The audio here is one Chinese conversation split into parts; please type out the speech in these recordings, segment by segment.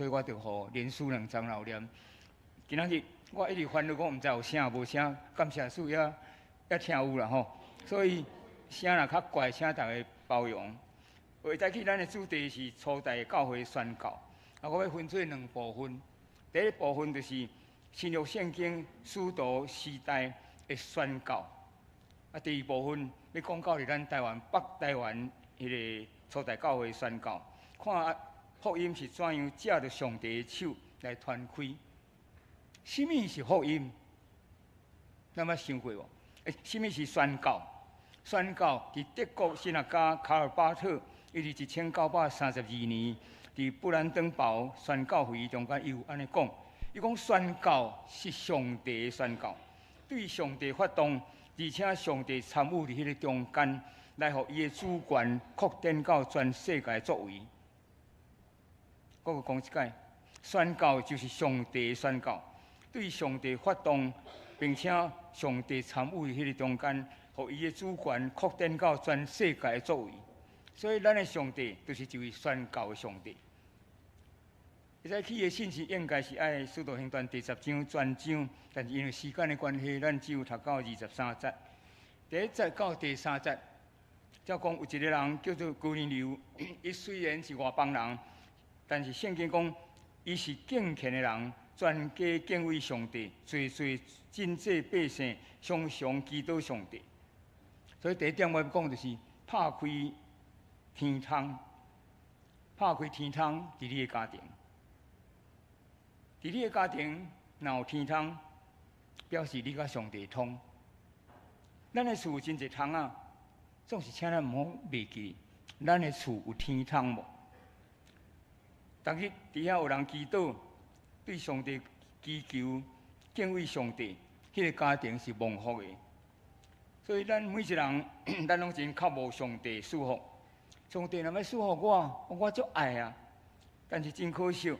所以我就互连续2张留念。今仔日我一直烦恼，我毋知有啥无啥，感谢主也听有啦吼。所以声若较怪，请大家包容。下早起咱的主题是初代教会宣告，我要分做2部分。第一部分就是新约圣经使徒时代的宣告，第二部分要讲到咱台湾北台湾迄个初代教会宣告，看福音是怎样借着上帝的手来传开。什么是福音？咱捌想过无？什么是宣告？宣告伫德国神学家卡尔巴特，伊伫1932年伫布兰登堡宣教会中间，伊有安尼讲：伊讲宣告是上帝的宣告，对上帝发动，而且上帝参与伫迄个中间，来互伊的主权扩展到全世界的作为。我讲一解，宣告就是上帝的宣告，对上帝发动，并且上帝参与迄个中间，互伊的主权扩展到全世界的作为。所以，咱的上帝就是一位宣告的上帝。现在起的信息应该是爱《使徒行传》第10章全章，但是因为时间的关系，咱只有读到23节。第1节到第3节，则讲有一个人叫做哥尼流，伊虽然是外邦人，但是圣经讲伊是敬虔的人，专家敬畏上帝，侪真济百姓相常祈祷上帝。所以第一点我要讲就是拍开天窗，拍开天窗伫你的家庭。伫你的家庭若有天窗，表示你甲上帝通。咱的厝有真侪窗啊，总是请咱毋好忘记，咱的厝有天窗无？逐日伫遐有人祈祷，对上帝祈求，敬畏上帝，迄个家庭是蒙福的。所以咱每一人，咱拢真渴慕上帝祝福。上帝若要祝福我足爱啊！但是真可惜，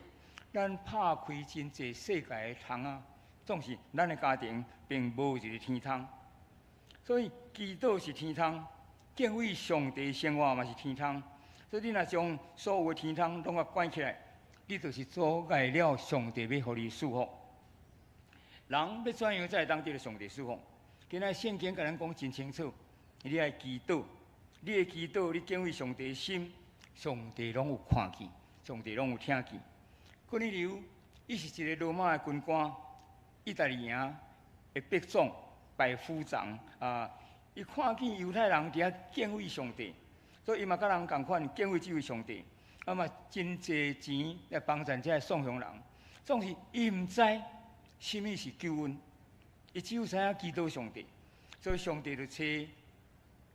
咱拍开真侪世界的窗啊，总是咱的家庭并无一个天窗。所以祈祷是天窗，敬畏上帝的生活嘛是天窗。所以你若将所有的天窗拢甲关起来，你就是阻碍了上帝要互你祝福。人要怎样才会当得到上帝祝福？今仔圣经甲咱讲真清楚，你爱祈祷，你的祈祷，你敬畏上帝的心，上帝拢有看见，上帝拢有听见。哥尼流，伊是一个罗马的军官，意大利营的伯总、拜夫长啊。伊看见犹太人伫遐敬畏上帝，所以伊嘛甲人共款敬畏这位上帝。啊嘛，真侪钱来帮助这送向人，总是伊毋知什么是救恩，伊只有知影祈祷上帝，所以上帝就找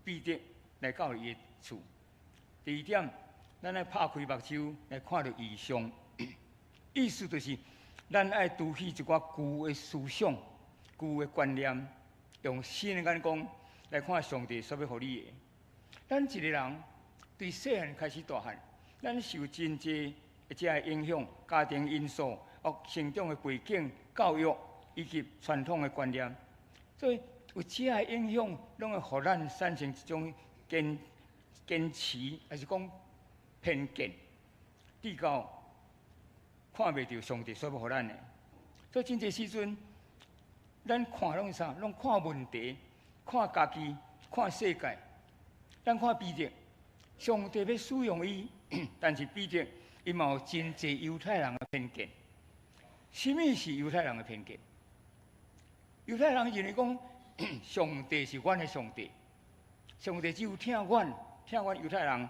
彼得来到伊的厝。第二点，咱爱拍开目睭来看到异象。意思就是，咱爱拄起一寡旧的思想、旧的观念，用新的眼光来看上帝所要互你的。咱一个人对细汉开始大汉，咱受真济这个影响，家庭因素、成长的背景、教育以及传统的观念，所以有这个影响，拢会互咱产生一种坚持，还是讲偏见，直到看袂到上帝所要互咱的。所以真侪时阵，咱看拢是啥？拢看问题，看家己，看世界。咱看彼得，上帝要使用伊，但是彼得伊嘛有真侪犹太人的偏见。什么是犹太人的偏见？犹太人认为讲，上帝是阮的上帝，上帝只有听阮犹太人，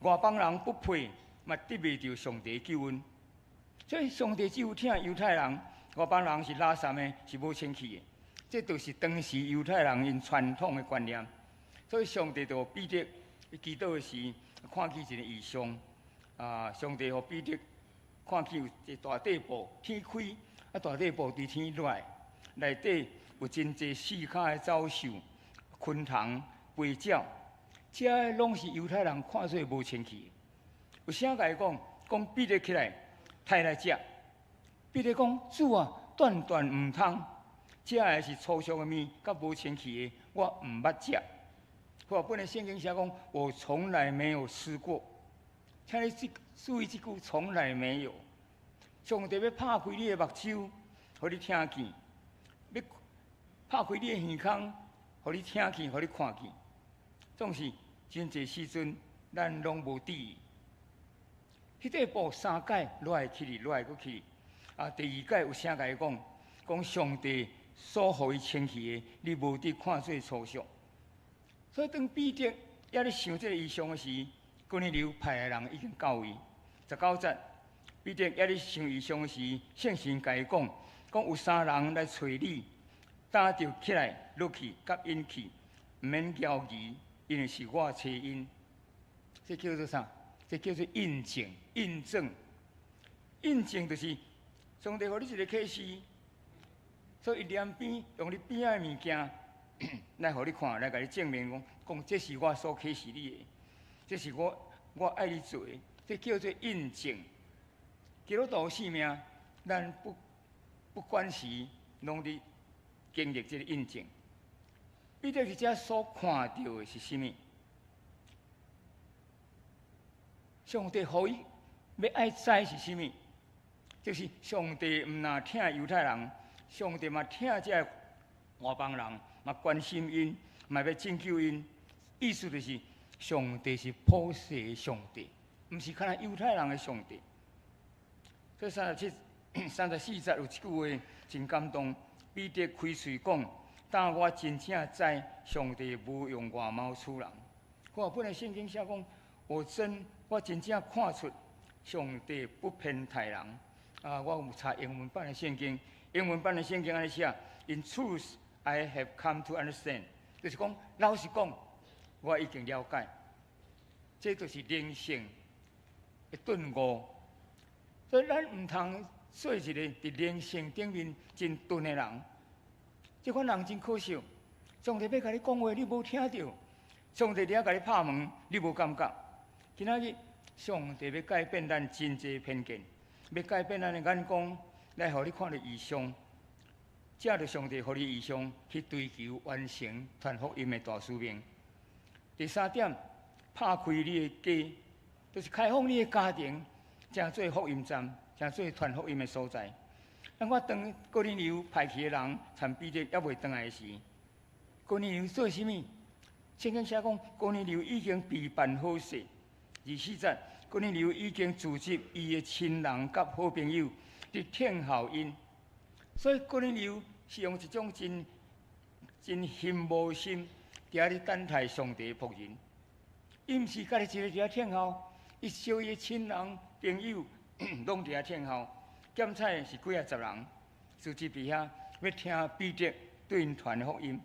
外邦人不配，嘛得袂到上帝的救恩。所以上帝只有听犹太人，外邦人是拉撒的，是无清气的。这都是当时犹太人因传统的观念。所以上帝就彼得祈祷时，看见一个异象，上帝互彼得看见有一大地布天开，大地布伫天落来，内底有真济四脚的走兽、昆虫、飞鸟，这拢是犹太人看做无清气的。有啥甲伊讲彼得起来，抬来食。彼得讲主啊，断毋通，食的是粗俗的物，甲无清气的，我毋捌食。我本来圣经写讲，我从来没有吃过。请你注意这句，从来没有。上帝要拍开你的目睭，互你听见；要拍开你的耳孔，互你听见，互你看见。总是真侪时阵，咱拢无注意。迄块布3解落来去哩，落来搁去哩。第2解有啥甲伊讲上帝所互伊清气的，你无得看做粗俗。所以当彼得也咧想这个异象的时，哥尼流派来人已经到位。19节，彼得也咧想异象的时，圣神甲伊讲有3人来找你，打着起来落去，甲因去，毋免焦疑，因为是我找因。这叫做啥？这叫做印证、印证。印证就是上帝互你一个启示，所以两边用你边仔的物件来互你看，来甲你证明讲这是我所启示你的，这是我爱你做的，这叫做印证。基督徒生命，咱不管时，拢伫经历这个印证。彼得伫遮所看到的是甚物？上帝互伊要爱知是甚物？就是上帝毋但听犹太人，上帝嘛听这外邦人，嘛关心因，嘛要拯救因。意思就是，上帝是普世的上帝，毋是看犹太人的上帝。所以34节有一句话真感动，彼得开嘴讲：但我真正知上帝无用外貌处人。我本来圣经写讲，我真正看出上帝不偏待人。我有查英文版的圣经，英文版的圣经安尼写 ：In truth, I have come to understand， 就是讲，老实讲，我已经了解，这就是灵性的顿悟。所以咱毋通做一个伫灵性顶面真钝的人。这款人真可笑，上帝要甲你讲话，你无听到；上帝伫遐甲你拍门，你无感觉。今仔日，上帝要改变咱真侪偏见。要改变咱的眼光，来互你看到异象，借着上帝互你异象去追求完成传福音的大使命。第3点，拍开你的家，就是开放你的家庭，正做福音站，正做传福音的所在。当我当哥尼流派去的人，参彼得还未回来时，哥尼流做甚物？圣经写讲，哥尼流已经备办好势。24节。哥尼流已经组织伊的亲人甲好朋友伫听候因，所以哥尼流是用一种真心无心伫遐咧等待上帝的仆人。伊毋是家己一个伫遐听候，伊招伊的亲人朋友拢伫遐听候，减彩是几10人，组织伫遐要听彼得对因传福音。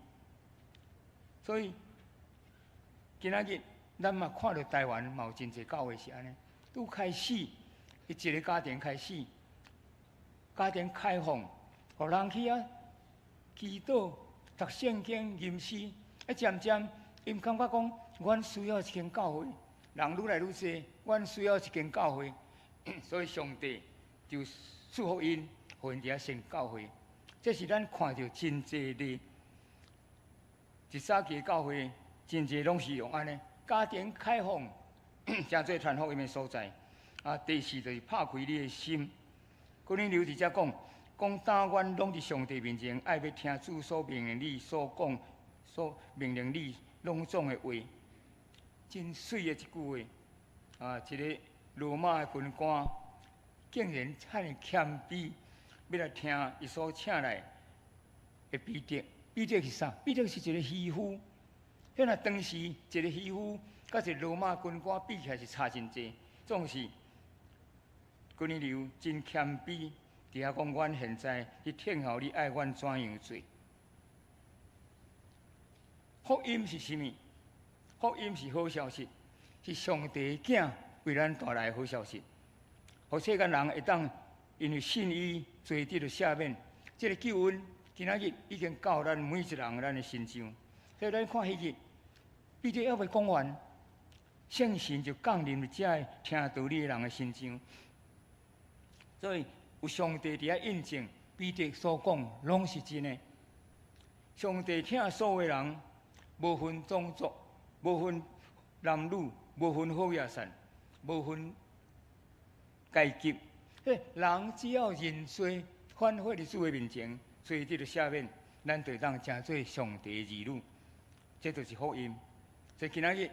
所以今仔日。咱嘛看到台湾嘛有真侪教会是安尼，拄开始，一个家庭开始，家庭开放，互人去祈祷、读圣经、吟诗，渐渐，因感觉讲，阮需要一间教会，人愈来愈多，阮需要一间教会，所以上帝就祝福因，互因伫遐先教会。这是咱看到真侪的，一早期教会真侪拢是用安尼。家庭开放，正做传福音的所在。第4就是拍开你的心。哥尼流伫遮讲但愿拢伫上帝面前，爱要听主所命令你所讲、所命令你拢总的话，真水的一句话。一个罗马的军官，竟然遐尼谦卑，要来听伊所请来的彼得。彼得是啥？彼得是一个渔夫。迄若当时一个渔夫，甲一个罗马军官比起来是差真济。总是哥尼流真谦卑，伫遐讲：阮现在去听候你爱阮怎样做？福音是甚物？福音是好消息，是上帝囝为咱带来好消息，互世间人会当因为信伊，做得了赦免。这个救恩今仔日已经到咱每一人咱的身上。所以咱看迄日。彼得还未讲完，圣神就降临伫遮听道理的人的身上。所以有上帝伫遐印证，彼得所讲拢是真的。上帝听所有的人，无分种族，无分男女，无分好野善，无分阶级。所以人只要认罪，反悔伫主的面前，罪得到赦免，咱就当成做上帝的儿女。这就是福音。所以今仔日，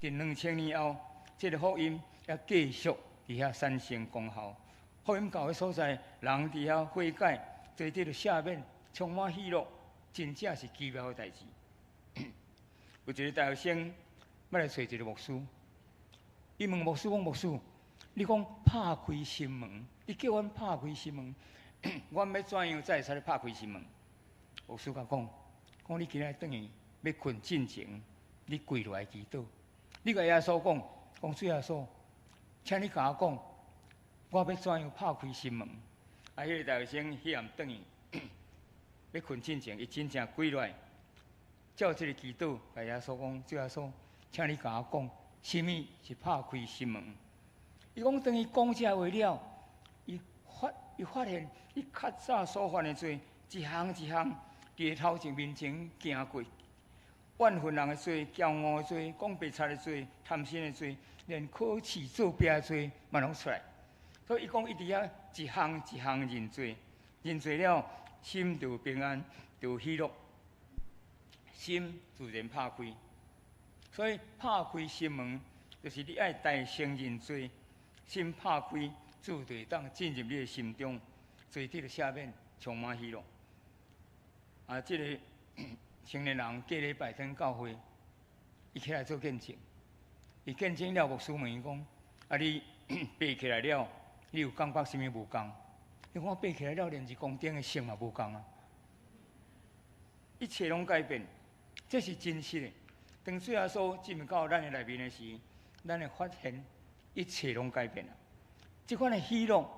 伫2000年后，这个福音要继续伫遐产生功效。福音教的所在，人伫遐悔改，罪得到赦免，充满喜乐，真正是奇妙的代志。有一个大学生要来找一个牧师，伊问牧师讲：牧师，你讲拍开心门，你叫阮拍开心门，阮要怎样才会使拍开心门？牧师甲讲：你今仔等于要困进前，你跪落来祈祷。你甲耶稣讲主耶稣，请你甲我讲，我要怎样拍开心门？迄个大学生迄暗等于要困进前，伊真正跪落来，照这个祈祷，甲耶稣讲：主耶稣，请你甲我讲，什么是拍开心门？伊讲等伊讲这话了，伊发现伊较早所犯的罪，一项一项伫头前面前行过。怨恨人的罪、骄傲的罪、讲白贼的罪、贪心的罪，连考试作弊的罪嘛拢出来。所以伊讲，伊伫遐一项一项认罪，认罪了，心就平安，就喜乐，心自然拍开。所以拍开心门，就是你爱大声认罪，心拍开，主就当进入你的心中，罪得了赦免，充满喜乐。这个青年人过礼拜天教会，伊起来做见证。伊见证了，牧师问伊讲：你爬起来了，你有感觉什么无共？伊讲我爬起来了，连一公斤的性嘛无共啊！一切拢改变，这是真实的。当主耶稣进入到咱的内面的时，咱会发现一切拢改变了。这款的喜乐，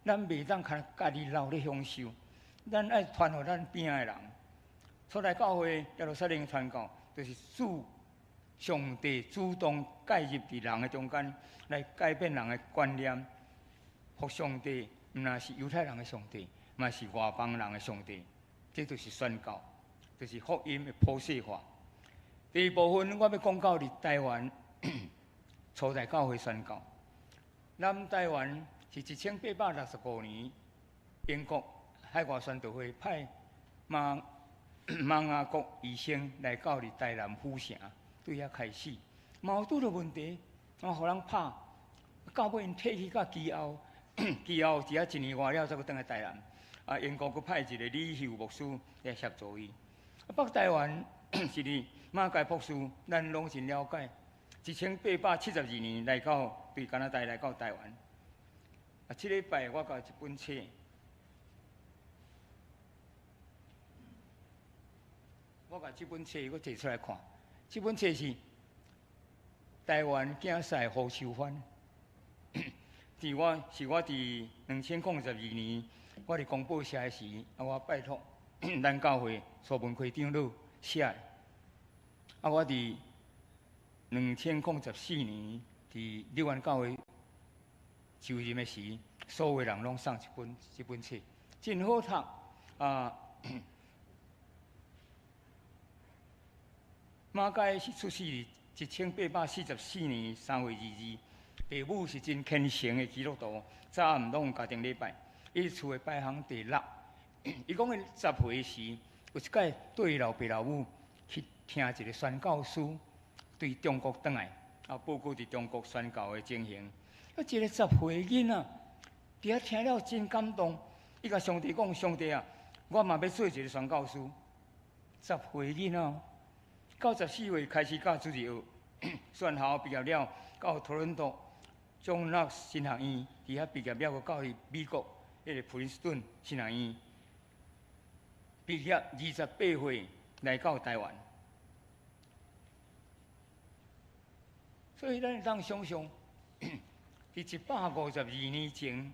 咱袂当靠家己留咧享受，咱爱传互咱边仔的人。初来教会耶路撒冷传教，就是主上帝主动介入伫人的中间，来改变人的观念。服上帝，毋那是犹太人的上帝，嘛是外邦人的上帝。这就是宣教，就是福音的普世化。第二部分，我要讲到伫台湾初代教会宣教。咱台湾是1865年英国海外宣道会派孟雅国医生来到伫台南府城，对遐开始，嘛有拄着问题，互人拍，到尾因退去到基后，基后伫遐1年外了，才阁倒来台南。英国阁派一个李秀牧师来协助伊。北台湾是哩马介博士，咱拢真了解。1872年来到对加拿大来到台湾。这礼拜我甲一本册。我把这本册我摕出来看，这本册是台湾竞赛胡秀番。我伫2002年，我伫公报社的时，我拜托咱教会苏文奎长老写的。我伫2014年伫立湾教会就任的时，所有人拢送这本册，真好读马介是出世于1844年3月22日，父母是真虔诚的基督徒，早暗拢家庭礼拜。伊厝的排行第6。伊讲伊10岁时，有一届对老爸老母去听一个宣教师对中国转来，报告伫中国宣教的情形。一个10岁的囡仔，伫遐听了真感动。伊甲上帝讲：上帝啊，我嘛要做一个宣教师。10岁的囡仔。到14岁开始教主日学，宣校毕业了，到多伦多中纳神学院，伫遐毕业了，又到去美国迄个普林斯顿神学院毕业，28岁来到台湾。所以咱会当想象，伫152年前，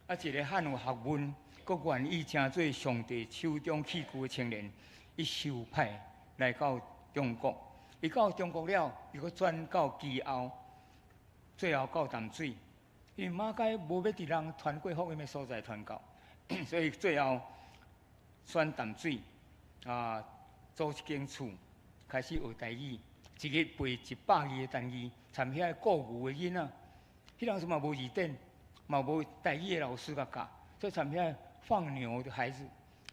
一个罕有学问，佮愿意成做上帝手中器具的青年，伊受派来到中国，伊到中国了，伊阁转到基后，最后到淡水。因为马介无要伫人传过福音的所在传教，所以最后选淡水租一间厝，开始学台语，一日背100字的单字，参遐过牛的囡仔。迄当时嘛无字典，嘛无台语的老师甲教，所以参遐放牛的孩子，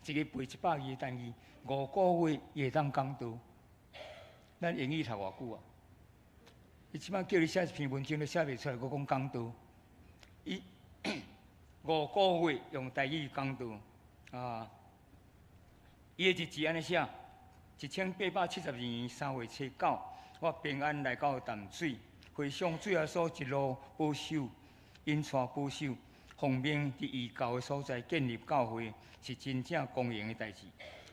一个背120个单字，5个月也当讲道。咱英语读偌久啊？伊即摆叫你写一篇文章都写袂出来，我讲讲道。伊5个月用台语讲道啊！伊的日志安尼写：1872年3月初9，我平安来到淡水，回想主耶稣一路保守、引带保守，奉命伫异教的所在建立教会，是真正公营的代志。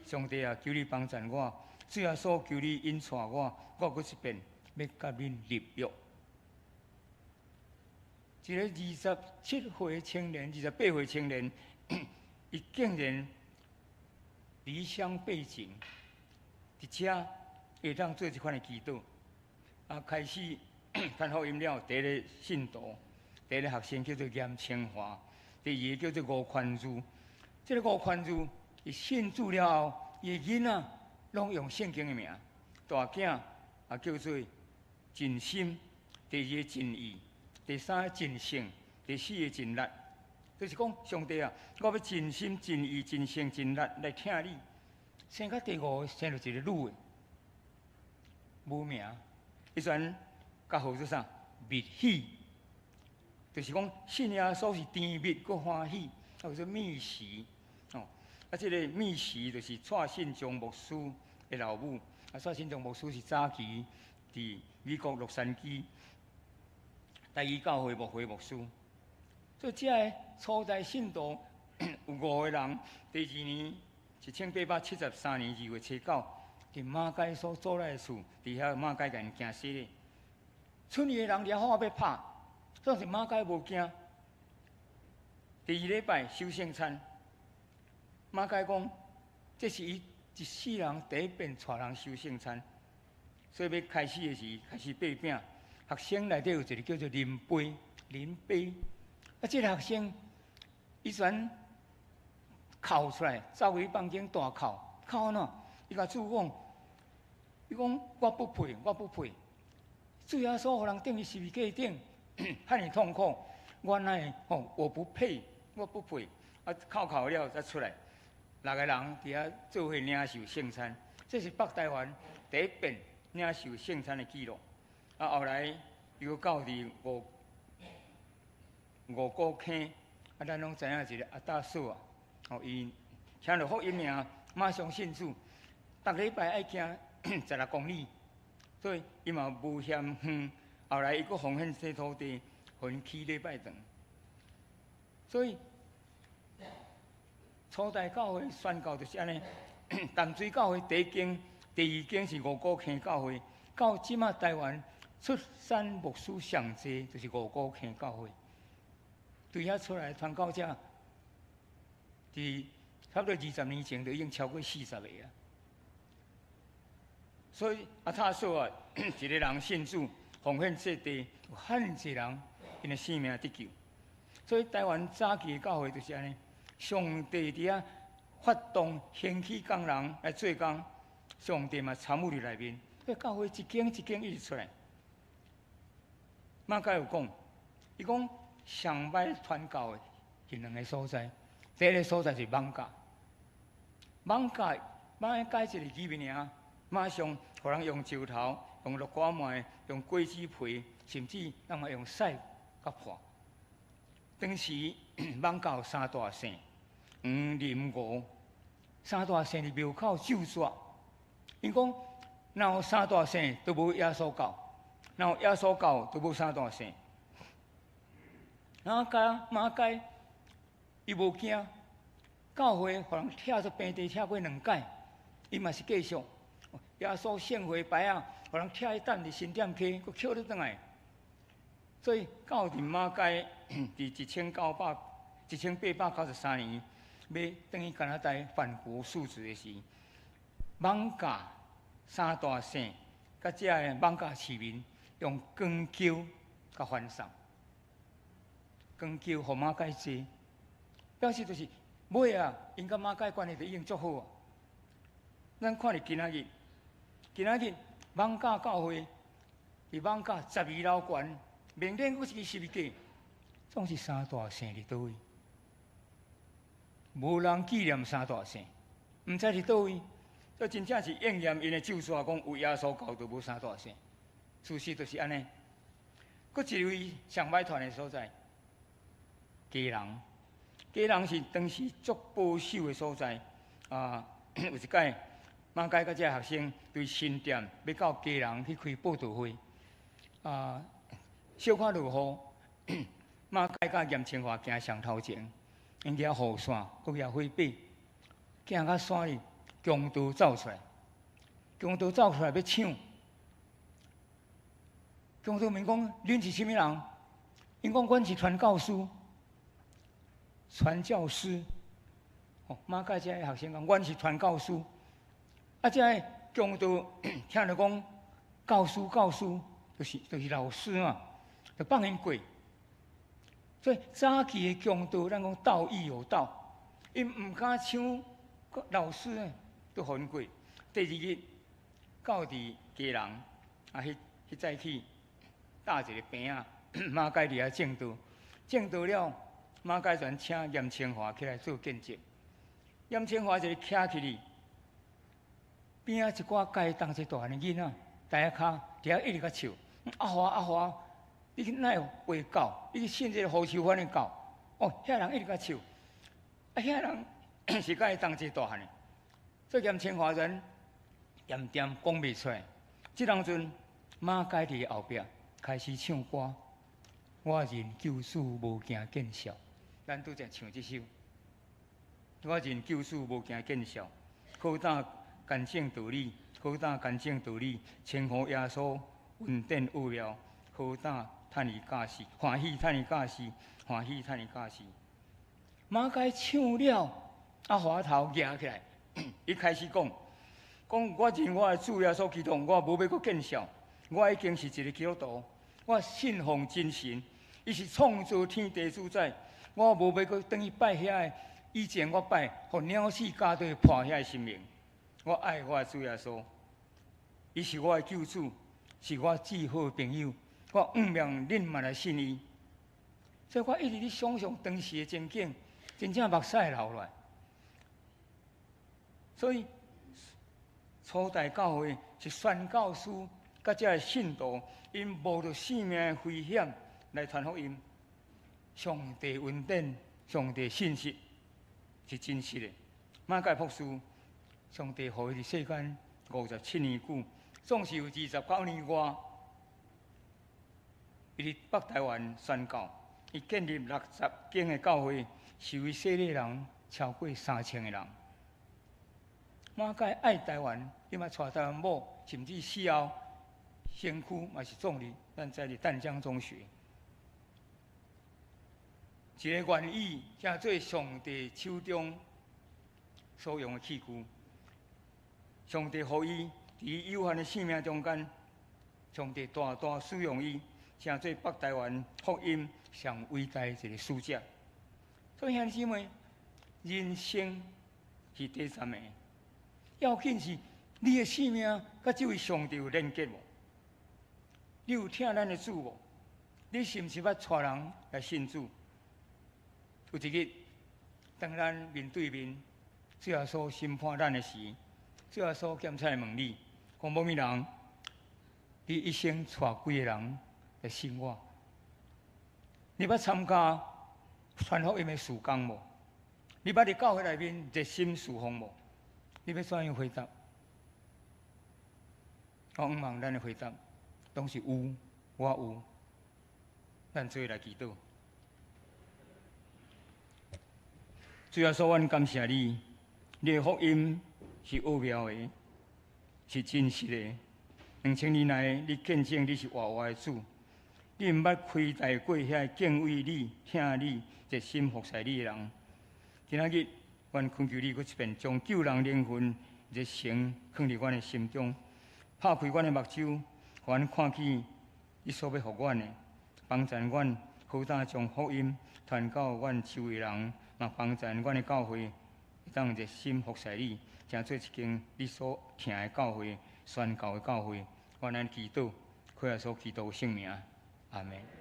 上帝啊，求你帮助我，主耶稣求你引带我，我搁一遍要甲恁立约。一个27岁青年、28岁青年，伊竟然离乡背井，伫遮会当做一款的祈祷，啊，开始传福音了。第一个信徒，第一个学生叫做严清华，第二个叫做吴宽如。这个吴宽如，伊信主了后，伊囡仔拢用圣经的名，大囝也叫做真心，第二个真意。第三个真性，第四个真力，就是讲上帝啊，我要真心、真意、真性、真力来听你。生到第5个，生到一个女的，无名，伊选甲号做啥？蜜喜，就是讲信耶稣是甜蜜佮欢喜，叫做蜜时哦。啊，这个蜜时就是蔡信忠牧师的老母，啊，蔡信忠牧师是早期伫美国洛杉矶台语教会牧会牧师，所以这个初代信徒有5个人。第2年1873年2月初9，伫马街所做来的事，伫遐马街甲因惊死咧。村里的人掠好要拍，但是马街无惊。第2礼拜收圣餐，马街讲这是伊一世人第一遍带人收圣餐，所以要开始的时开始掰饼。学生内底有一个叫做林杯，啊，这个学生伊选哭出来，走回房间大哭，哭喏，伊甲主讲，伊讲我不配，主耶稣互人钉伫十字架顶，遐尼痛苦，我乃我不配，啊，哭了才出来，6个人伫遐做伙领受圣餐，这是北台湾第一遍领受圣餐的记录。啊，后来又到伫五股坑，啊，咱拢知影一个阿大嫂啊，哦，伊听到福音名，马上信主，逐礼拜爱行16公里，所以伊嘛无嫌远。后来伊佫奉献这土地，互因起礼拜堂。所以初代教会宣告就是安尼，淡水教会第1间、第2间是五股坑教会，到即马台湾。出山牧师上济就是五股坑教会，对遐出来传教者，伫差不多20年前就已经超过40个啊。所以阿塔说啊，一个人信主，奉献这地，有很济人因的性命得救。所以台湾早期的教会就是安尼，上帝伫遐发动兴起工人来做工，上帝嘛参与伫内面，所以教会一间一间一直出来。马街有讲，伊讲上歹传教的是2个所在，第一个所在是艋舺，艋舺一个语名，马上互人用石头、用绿瓜糜、用果子皮，甚至让嘛用屎甲破。当时艋舺有3大圣，黄、林、吴，3大圣伫庙口咒煞。因讲，若有3大圣，都无耶稣教。然后耶稣教都无3大圣，然后马街伊无惊，教会互人拆做平地拆过2届，伊嘛是继续。耶稣献回牌啊，互人拆去等伫新店溪，佫捡倒转来。所以到伫马街，伫1893年，要等于加拿大反国数字的时，艋舺3大圣，甲遮个艋舺市民。用光球甲翻送，光球互马街坐，表示就是尾啊，因甲马街关系就已经足好啊。咱看伫今仔日艋舺教会伫艋舺12楼悬，面顶佫是个十字架，总是三大圣伫倒位？无人纪念三大圣，毋知伫倒位。这真正是应验因的咒说，讲有耶稣教就无三大圣。事实就是安尼。搁一位上歹传的所在，家人。家人是当时足保守的所在。有一届，马街甲这学生对新店要到家人去开报道会。小可落雨，马街甲严清华行上头前，因举雨伞，搁举火把，行到山里，强盗走出来，强盗走出来要抢。强盗问讲：恁是啥物人？因讲：阮是传教师。传教师，马街这学生讲：阮是传教师。这强盗听着讲教师，就是老师嘛，就放因过。所以早期的强盗，咱讲道义有道，因毋敢抢老师呢，都互因过。第二日到伫家人，迄早起搭一个病啊，马街伫遐正道了，马街全请严清华起来做见证。严清华就徛起哩，边仔一寡家当一大汉的囡仔，大家骹伫遐一直甲笑。阿华，你去哪有喂狗？你去信这个胡秋番的狗？遐人一直甲笑。遐人是甲伊当一大汉的。所以严清华人严点讲袂出来。即当阵马街伫后壁开始唱歌，我认救主无惊见笑。咱拄则唱即首。我认救主无惊见笑，好胆干净道理，好胆干净道理，称呼耶稣稳定有了，好胆趁伊驾驶，欢喜趁伊驾驶，欢喜趁伊驾驶。马街唱了，华头举起来，伊开始讲我认我的主耶稣基督，我无要阁见笑，我已经是一个基督徒，我信奉真神，伊是创造天地主宰，我无要阁等于拜遐个。以前我拜，互鸟鼠加对破遐个心灵。我爱我的主耶稣，伊是我的救主，是我最好的朋友。我毋命恁嘛来信伊。所以我一直咧想象当时的情景，真正目屎流落来。所以初代教会是宣教师甲这个信徒，因冒着性命的危险来传福音。上帝恩典，上帝信息。是真实的。马街博士，上帝予伊伫世间57年久，总是有29年外，伊伫北台湾宣教，伊建立60间的教会，受伊洗礼人超过3000个人。马街爱台湾，伊嘛带台湾某，甚至死后身躯嘛是壮丽，咱在淡江中学。一个愿意正做上帝手中所用的器具，上帝予伊伫有限的性命中间，上帝大大使用伊，正做北台湾福音上伟大一个使者。所以兄弟姊妹，人生是第三个，要紧是你的性命甲这位上帝有连结无？你有听咱的主无？你是毋是捌带人来信主？有一日，当咱面对面，主耶稣审判咱的时，主耶稣检查问你，讲某物人，你一生带几个人来信我？你捌参加传福音的事工无？你捌伫教会内面热心侍奉无？你要怎样回答？我毋望咱的回答，拢是有，我有。咱做来祈祷。主耶稣，阮感谢你，你的福音是奥妙的，是真实的。2000年来，你见证你是活活的主，你毋捌亏待过遐敬畏你、听你、热心服侍你的人。今仔日，阮恳求你，搁一遍将救人灵魂热诚放伫阮的心中，拍开阮的目睭，互阮看见你所要互阮的，帮助阮好胆将福音传到阮周围人。嘛帮助阮的教会，当热心服侍你，成做一间你所听的教会、宣教的教会。我咱祈祷，靠耶稣基督圣名，阿门。